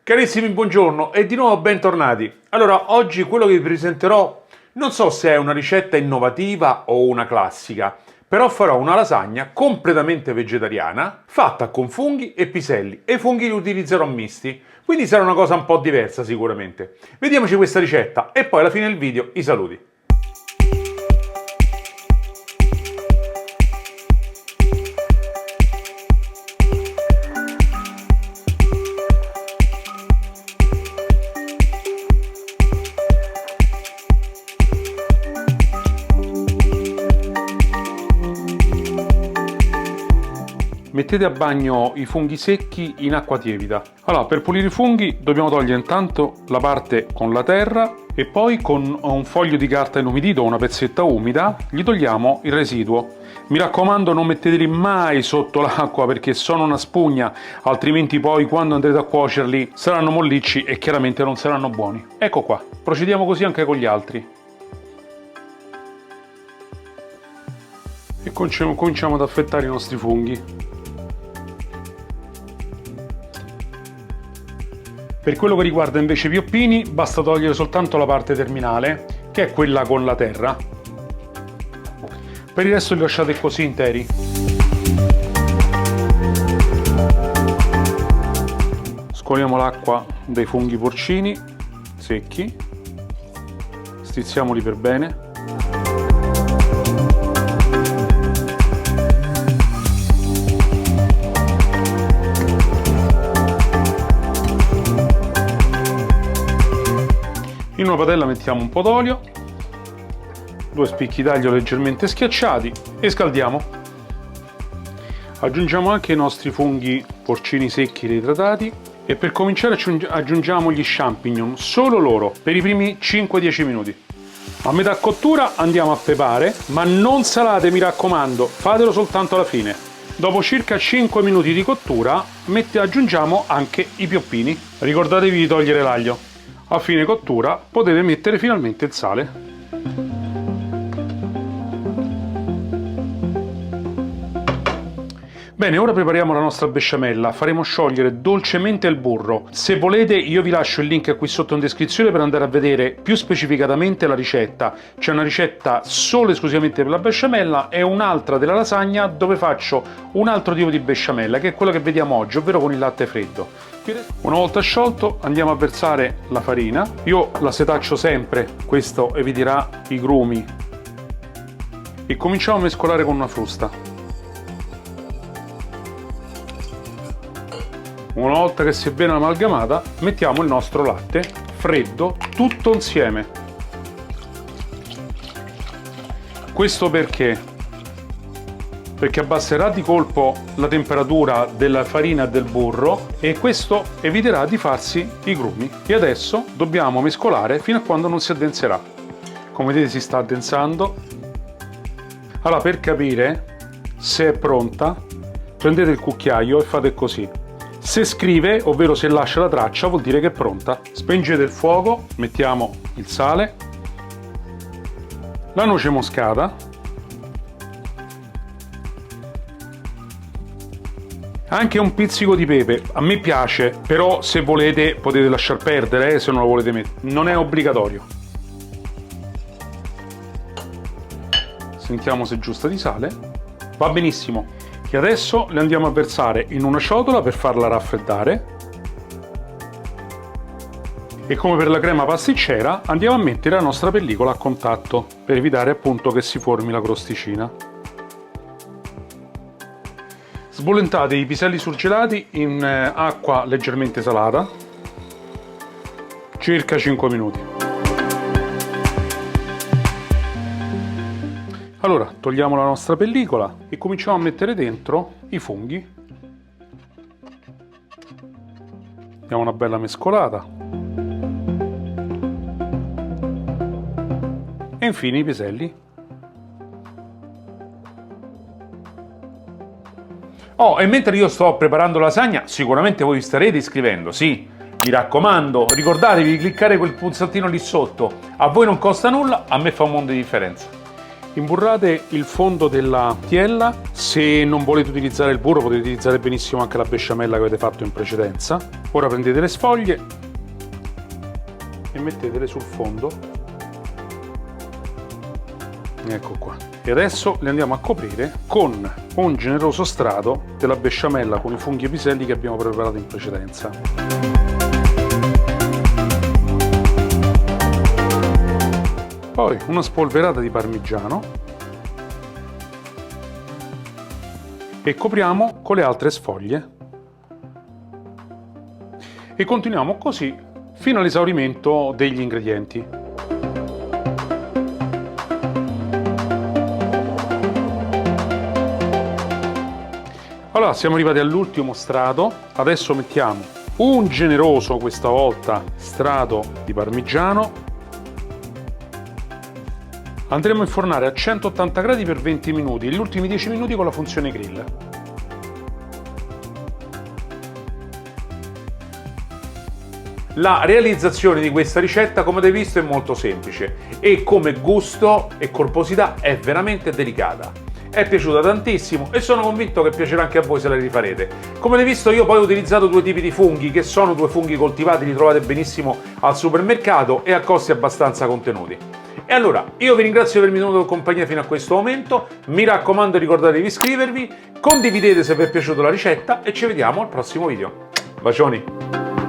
Carissimi, buongiorno e di nuovo bentornati. Allora, oggi quello che vi presenterò non so se è una ricetta innovativa o una classica, però farò una lasagna completamente vegetariana fatta con funghi e piselli e i funghi li utilizzerò misti, quindi sarà una cosa un po' diversa sicuramente. Vediamoci questa ricetta e poi alla fine del video i saluti. Mettete a bagno i funghi secchi in acqua tiepida. Allora, per pulire i funghi dobbiamo togliere intanto la parte con la terra e poi con un foglio di carta inumidito o una pezzetta umida gli togliamo il residuo. Mi raccomando, non metteteli mai sotto l'acqua perché sono una spugna, altrimenti poi quando andrete a cuocerli saranno mollicci e chiaramente non saranno buoni. Ecco qua, procediamo così anche con gli altri. E cominciamo ad affettare i nostri funghi. Per quello che riguarda invece i pioppini, basta togliere soltanto la parte terminale, che è quella con la terra. Per il resto li lasciate così interi. Scoliamo l'acqua dai funghi porcini secchi, strizziamoli per bene. In una padella mettiamo un po' d'olio, 2 spicchi d'aglio leggermente schiacciati e scaldiamo. Aggiungiamo anche i nostri funghi porcini secchi reidratati e per cominciare aggiungiamo gli champignon, solo loro, per i primi 5-10 minuti. A metà cottura andiamo a pepare, ma non salate, mi raccomando, fatelo soltanto alla fine. Dopo circa 5 minuti di cottura aggiungiamo anche i pioppini. Ricordatevi di togliere l'aglio. A fine cottura potete mettere finalmente il sale. Bene, ora prepariamo la nostra besciamella. Faremo sciogliere dolcemente il burro. Se volete io vi lascio il link qui sotto in descrizione per andare a vedere più specificatamente la ricetta. C'è una ricetta solo e esclusivamente per la besciamella e un'altra della lasagna dove faccio un altro tipo di besciamella, che è quella che vediamo oggi, ovvero con il latte freddo. Una volta sciolto andiamo a versare la farina. Io la setaccio sempre, questo eviterà i grumi. E cominciamo a mescolare con una frusta. Una volta che si è ben amalgamata, mettiamo il nostro latte freddo tutto insieme. Questo perché? Perché abbasserà di colpo la temperatura della farina e del burro e questo eviterà di farsi i grumi. E adesso dobbiamo mescolare fino a quando non si addenserà. Come vedete si sta addensando. Allora, per capire se è pronta, prendete il cucchiaio e fate così. Se scrive, ovvero se lascia la traccia, vuol dire che è pronta. Spengete il fuoco, mettiamo il sale, la noce moscata, anche un pizzico di pepe. A me piace, però se volete potete lasciar perdere, se non lo volete mettere. Non è obbligatorio. Sentiamo se è giusta di sale. Va benissimo. Che adesso le andiamo a versare in una ciotola per farla raffreddare. E come per la crema pasticcera andiamo a mettere la nostra pellicola a contatto per evitare appunto che si formi la crosticina. Sbollentate i piselli surgelati in acqua leggermente salata, circa 5 minuti. Allora, togliamo la nostra pellicola e cominciamo a mettere dentro i funghi. Diamo una bella mescolata. E infine i piselli. Oh, e mentre io sto preparando la lasagna, sicuramente voi vi starete iscrivendo, sì. Mi raccomando, ricordatevi di cliccare quel pulsantino lì sotto. A voi non costa nulla, a me fa un mondo di differenza. Imburrate il fondo della tiella. Se non volete utilizzare il burro potete utilizzare benissimo anche la besciamella che avete fatto in precedenza. Ora prendete le sfoglie e mettetele sul fondo. Ecco qua. E adesso le andiamo a coprire con un generoso strato della besciamella con i funghi e piselli che abbiamo preparato in precedenza. Poi una spolverata di parmigiano e copriamo con le altre sfoglie e continuiamo così fino all'esaurimento degli ingredienti. Allora, siamo arrivati all'ultimo strato. Adesso mettiamo un generoso, questa volta, strato di parmigiano. Andremo a infornare a 180 gradi per 20 minuti, gli ultimi 10 minuti con la funzione grill. La realizzazione di questa ricetta, come avete visto, è molto semplice e come gusto e corposità è veramente delicata. È piaciuta tantissimo e sono convinto che piacerà anche a voi se la rifarete. Come avete visto, io poi ho utilizzato due tipi di funghi, che sono due funghi coltivati, li trovate benissimo al supermercato e a costi abbastanza contenuti. E allora, io vi ringrazio di avermi tenuto in compagnia fino a questo momento, mi raccomando ricordatevi di iscrivervi, condividete se vi è piaciuta la ricetta e ci vediamo al prossimo video. Bacioni!